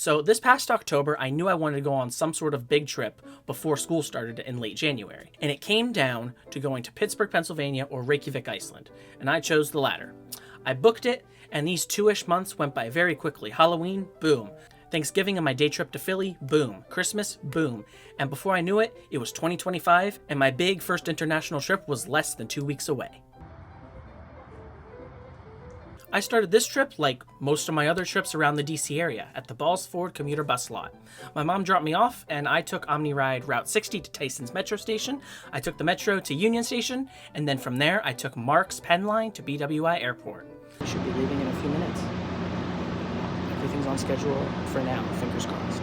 So this past October, I knew I wanted to go on some sort of big trip before school started in late January. And it came down to going to Pittsburgh, Pennsylvania or Reykjavik, Iceland. And I chose the latter. I booked it, and these 2-ish months went by very quickly. Halloween, boom. Thanksgiving and my day trip to Philly, boom. Christmas, boom. And before I knew it, it was 2025, and my big first international trip was less than 2 weeks away. I started this trip, like most of my other trips around the DC area, at the Balls Ford commuter bus lot. My mom dropped me off, and I took OmniRide Route 60 to Tyson's Metro Station. I took the Metro to Union Station, and then from there, I took Mark's Penn Line to BWI Airport. I should be leaving in a few minutes. Everything's on schedule for now, fingers crossed.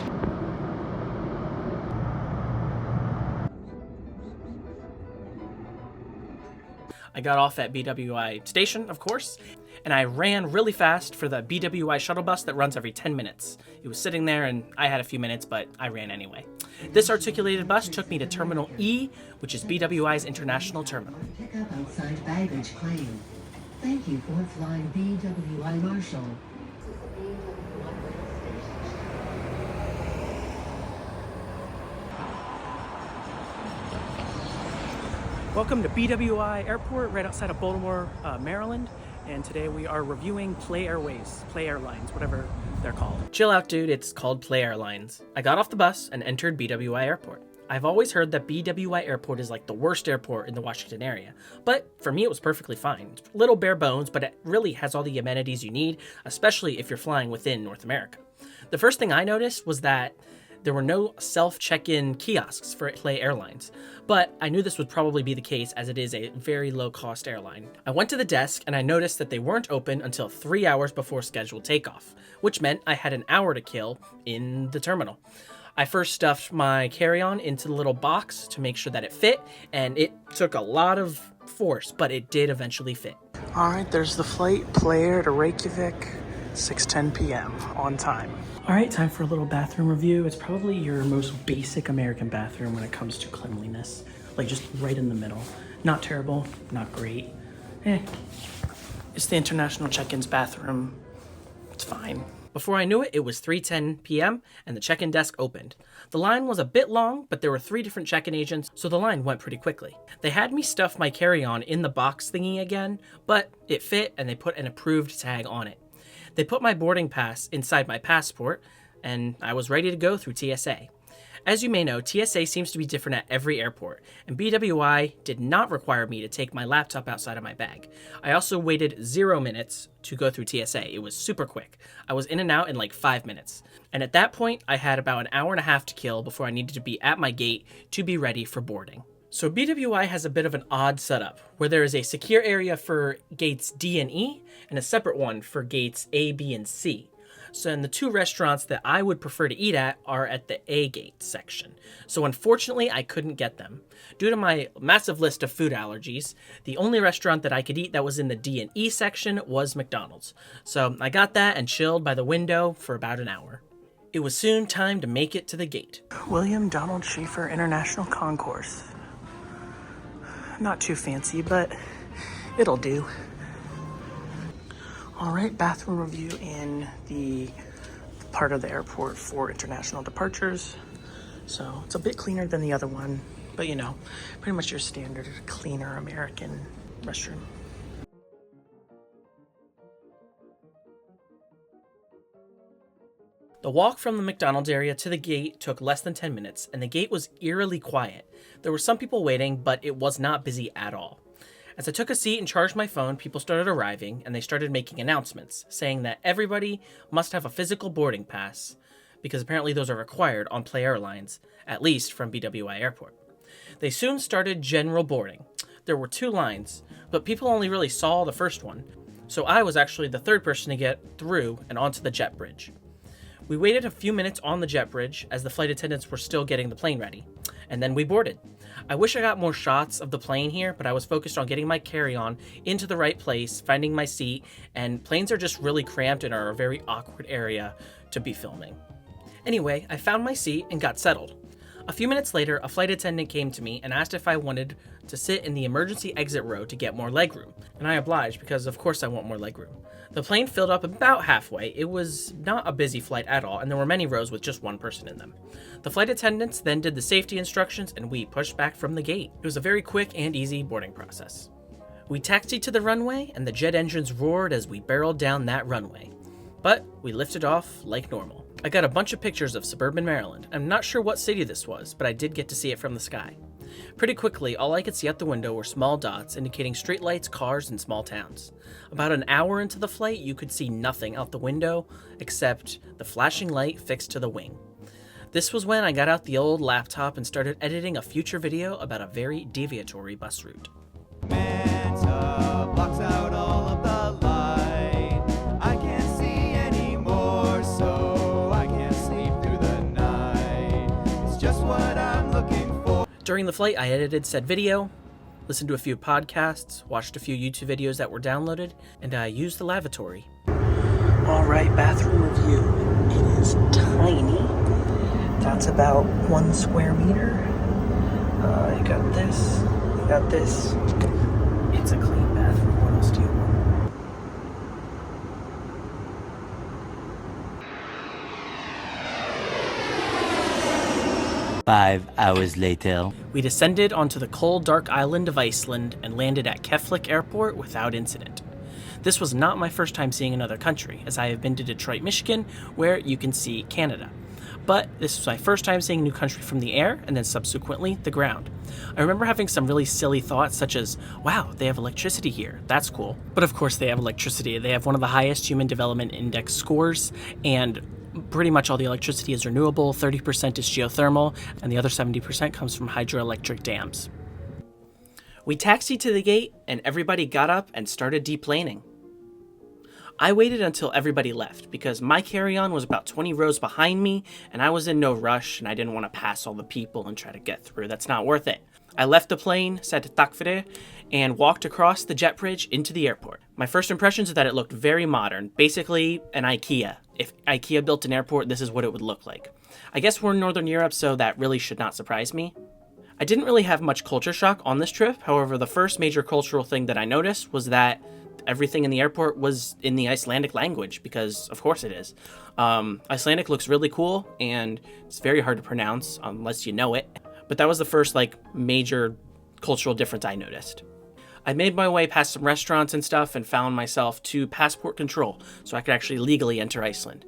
I got off at BWI station, of course, and I ran really fast for the BWI shuttle bus that runs every 10 minutes. It was sitting there and I had a few minutes, but I ran anyway. This articulated bus took me to Terminal E, which is BWI's international terminal. Pick up outside baggage claim. Thank you for flying BWI Marshall. Welcome to BWI Airport, right outside of Baltimore, Maryland. And today we are reviewing Airlines, whatever they're called. Chill out, dude, it's called Airlines. I got off the bus and entered BWI Airport. I've always heard that BWI Airport is like the worst airport in the Washington area, but for me it was perfectly fine. It's a little bare bones, but it really has all the amenities you need, especially if you're flying within North America. The first thing I noticed was that there were no self-check-in kiosks for Airlines, but I knew this would probably be the case as it is a very low-cost airline. I went to the desk and I noticed that they weren't open until 3 hours before scheduled takeoff, which meant I had an hour to kill in the terminal. I first stuffed my carry-on into the little box to make sure that it fit, and it took a lot of force, but it did eventually fit. All right, there's the flight, PlayAir to Reykjavik, 6:10 p.m. on time. All right, time for a little bathroom review. It's probably your most basic American bathroom when it comes to cleanliness, like just right in the middle. Not terrible, not great. It's the international check-ins bathroom. It's fine. Before I knew it, it was 3:10 p.m. and the check-in desk opened. The line was a bit long, but there were 3 different check-in agents, so the line went pretty quickly. They had me stuff my carry-on in the box thingy again, but it fit and they put an approved tag on it. They put my boarding pass inside my passport, and I was ready to go through TSA. As you may know, TSA seems to be different at every airport, and BWI did not require me to take my laptop outside of my bag. I also waited 0 minutes to go through TSA. It was super quick. I was in and out in like 5 minutes. And at that point, I had about an hour and a half to kill before I needed to be at my gate to be ready for boarding. So BWI has a bit of an odd setup, where there is a secure area for gates D and E, and a separate one for gates A, B, and C. So and the 2 restaurants that I would prefer to eat at are at the A gate section. So unfortunately, I couldn't get them. Due to my massive list of food allergies, the only restaurant that I could eat that was in the D and E section was McDonald's. So I got that and chilled by the window for about an hour. It was soon time to make it to the gate. William Donald Schaefer International Concourse. Not too fancy, but it'll do. All right, bathroom review in the part of the airport for international departures. So it's a bit cleaner than the other one, but you know, pretty much your standard cleaner American restroom. The walk from the McDonald's area to the gate took less than 10 minutes, and the gate was eerily quiet. There were some people waiting, but it was not busy at all. As I took a seat and charged my phone, people started arriving, and they started making announcements, saying that everybody must have a physical boarding pass, because apparently those are required on Airlines, at least from BWI Airport. They soon started general boarding. There were 2 lines, but people only really saw the first one, so I was actually the 3rd person to get through and onto the jet bridge. We waited a few minutes on the jet bridge as the flight attendants were still getting the plane ready, and then we boarded. I wish I got more shots of the plane here, but I was focused on getting my carry-on into the right place, finding my seat, and planes are just really cramped and are a very awkward area to be filming. Anyway, I found my seat and got settled. A few minutes later, a flight attendant came to me and asked if I wanted to sit in the emergency exit row to get more legroom, and I obliged because of course I want more legroom. The plane filled up about halfway. It was not a busy flight at all, and there were many rows with just one person in them. The flight attendants then did the safety instructions and we pushed back from the gate. It was a very quick and easy boarding process. We taxied to the runway and the jet engines roared as we barreled down that runway. But we lifted off like normal. I got a bunch of pictures of suburban Maryland. I'm not sure what city this was, but I did get to see it from the sky. Pretty quickly, all I could see out the window were small dots indicating streetlights, cars, and small towns. About an hour into the flight, you could see nothing out the window except the flashing light fixed to the wing. This was when I got out the old laptop and started editing a future video about a very deviatory bus route. Manta blocks out all of the light. I can't see anymore, so I can't sleep through the night. It's just what I'm looking for. During the flight, I edited said video, listened to a few podcasts, watched a few YouTube videos that were downloaded, and I used the lavatory. Alright, bathroom review. It is tiny. That's about 1 square meter. You got this, you got this. It's a clean bathroom. What else do you want? 5 hours later. We descended onto the cold, dark island of Iceland and landed at Keflavik Airport without incident. This was not my first time seeing another country, as I have been to Detroit, Michigan, where you can see Canada. But this was my first time seeing a new country from the air, and then subsequently the ground. I remember having some really silly thoughts such as, wow, they have electricity here, that's cool. But of course they have electricity. They have one of the highest Human Development Index scores, and pretty much all the electricity is renewable, 30% is geothermal, and the other 70% comes from hydroelectric dams. We taxied to the gate, and everybody got up and started deplaning. I waited until everybody left because my carry-on was about 20 rows behind me and I was in no rush and I didn't want to pass all the people and try to get through. That's not worth it. I left the plane, said "Takk for det," and walked across the jet bridge into the airport. My first impressions are that it looked very modern, basically an IKEA. If IKEA built an airport, this is what it would look like. I guess we're in Northern Europe, so that really should not surprise me. I didn't really have much culture shock on this trip. However, the first major cultural thing that I noticed was that everything in the airport was in the Icelandic language, because of course it is. Icelandic looks really cool, and it's very hard to pronounce unless you know it. But that was the first major cultural difference I noticed. I made my way past some restaurants and stuff and found myself to passport control, so I could actually legally enter Iceland.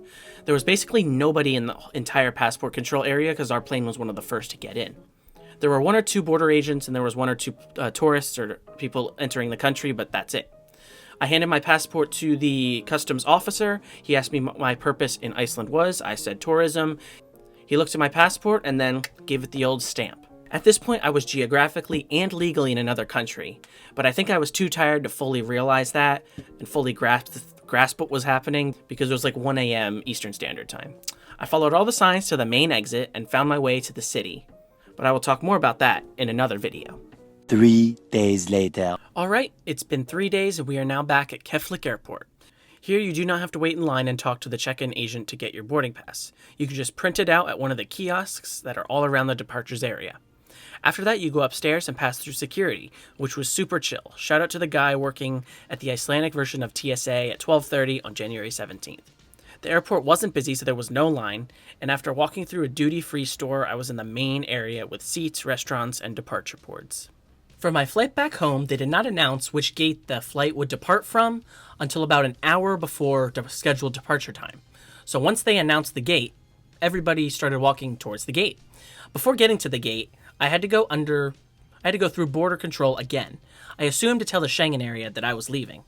There was basically nobody in the entire passport control area because our plane was one of the first to get in. There were 1 or 2 border agents and there was 1 or 2 tourists or people entering the country, but that's it. I handed my passport to the customs officer. He asked me what my purpose in Iceland was. I said tourism. He looked at my passport and then gave it the old stamp. At this point, I was geographically and legally in another country, but I think I was too tired to fully realize that and fully grasp what was happening because it was 1 a.m. Eastern Standard Time. I followed all the signs to the main exit and found my way to the city, but I will talk more about that in another video. 3 days later. Alright, it's been 3 days and we are now back at Keflavik Airport. Here you do not have to wait in line and talk to the check-in agent to get your boarding pass. You can just print it out at one of the kiosks that are all around the departures area. After that, you go upstairs and pass through security, which was super chill. Shout out to the guy working at the Icelandic version of TSA at 12:30 on January 17th. The airport wasn't busy, so there was no line, and after walking through a duty-free store, I was in the main area with seats, restaurants, and departure boards. For my flight back home, they did not announce which gate the flight would depart from until about an hour before the scheduled departure time. So once they announced the gate, everybody started walking towards the gate. Before getting to the gate, I had to go through border control again. I assumed to tell the Schengen area that I was leaving.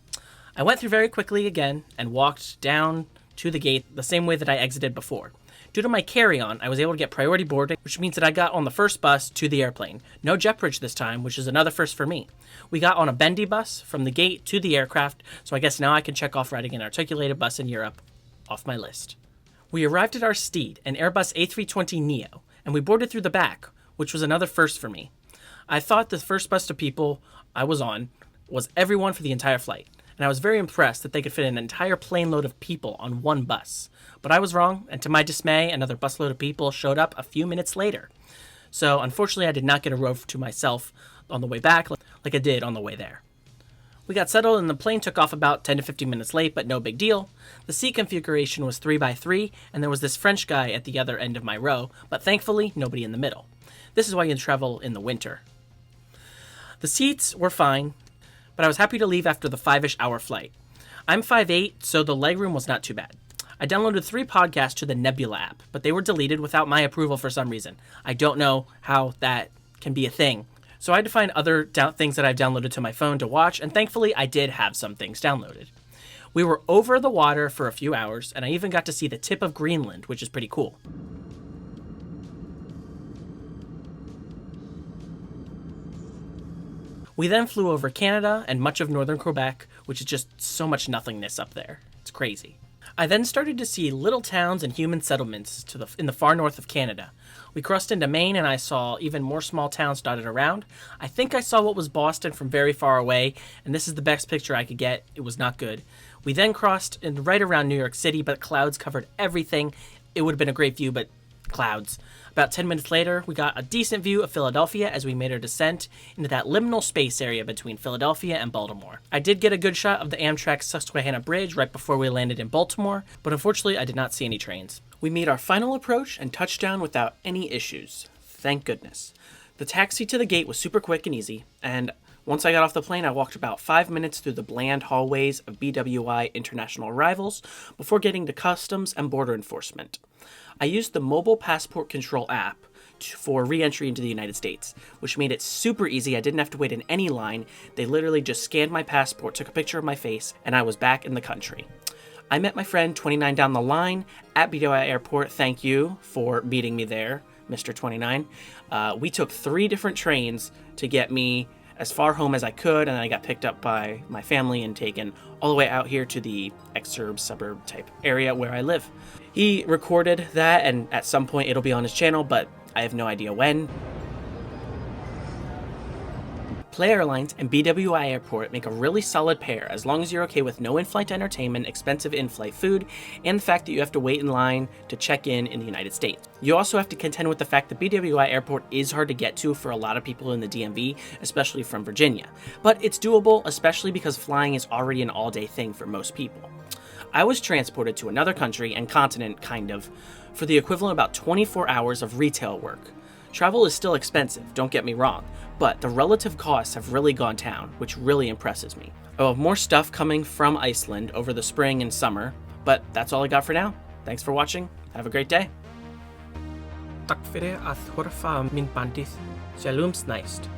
I went through very quickly again and walked down to the gate the same way that I exited before. Due to my carry-on, I was able to get priority boarding, which means that I got on the first bus to the airplane. No jet bridge this time, which is another first for me. We got on a bendy bus from the gate to the aircraft, so I guess now I can check off riding an articulated bus in Europe off my list. We arrived at our steed, an Airbus A320neo, and we boarded through the back, which was another first for me. I thought the first bus of people I was on was everyone for the entire flight, and I was very impressed that they could fit an entire plane load of people on one bus. But I was wrong, and to my dismay, another busload of people showed up a few minutes later. So unfortunately, I did not get a row to myself on the way back like I did on the way there. We got settled and the plane took off about 10 to 15 minutes late, but no big deal. The seat configuration was 3x3, and there was this French guy at the other end of my row, but thankfully, nobody in the middle. This is why you travel in the winter. The seats were fine, but I was happy to leave after the 5-ish hour flight. I'm 5'8", so the legroom was not too bad. I downloaded 3 podcasts to the Nebula app, but they were deleted without my approval for some reason. I don't know how that can be a thing. So I had to find other things that I've downloaded to my phone to watch, and thankfully I did have some things downloaded. We were over the water for a few hours, and I even got to see the tip of Greenland, which is pretty cool. We then flew over Canada and much of northern Quebec, which is just so much nothingness up there. It's crazy. I then started to see little towns and human settlements in the far north of Canada. We crossed into Maine and I saw even more small towns dotted around. I think I saw what was Boston from very far away, and this is the best picture I could get. It was not good. We then crossed in right around New York City, but clouds covered everything. It would have been a great view, but clouds. About 10 minutes later, we got a decent view of Philadelphia as we made our descent into that liminal space area between Philadelphia and Baltimore. I did get a good shot of the Amtrak Susquehanna Bridge right before we landed in Baltimore, but unfortunately I did not see any trains. We made our final approach and touched down without any issues. Thank goodness. The taxi to the gate was super quick and easy, and once I got off the plane, I walked about 5 minutes through the bland hallways of BWI international arrivals before getting to customs and border enforcement. I used the mobile passport control app for re-entry into the United States, which made it super easy. I didn't have to wait in any line. They literally just scanned my passport, took a picture of my face, and I was back in the country. I met my friend 29 down the line at BWI Airport. Thank you for meeting me there, Mr. 29. We took 3 different trains to get me as far home as I could, and I got picked up by my family and taken all the way out here to the exurb suburb type area where I live. He recorded that, and at some point it'll be on his channel, but I have no idea when. Airlines and BWI Airport make a really solid pair as long as you're okay with no in-flight entertainment, expensive in-flight food, and the fact that you have to wait in line to check in the United States. You also have to contend with the fact that BWI Airport is hard to get to for a lot of people in the DMV, especially from Virginia. But it's doable, especially because flying is already an all-day thing for most people. I was transported to another country and continent, kind of, for the equivalent of about 24 hours of retail work. Travel is still expensive, don't get me wrong, but the relative costs have really gone down, which really impresses me. I'll have more stuff coming from Iceland over the spring and summer, but that's all I got for now. Thanks for watching. Have a great day. Tack för det att hörfa min bandit. Shalom snaist.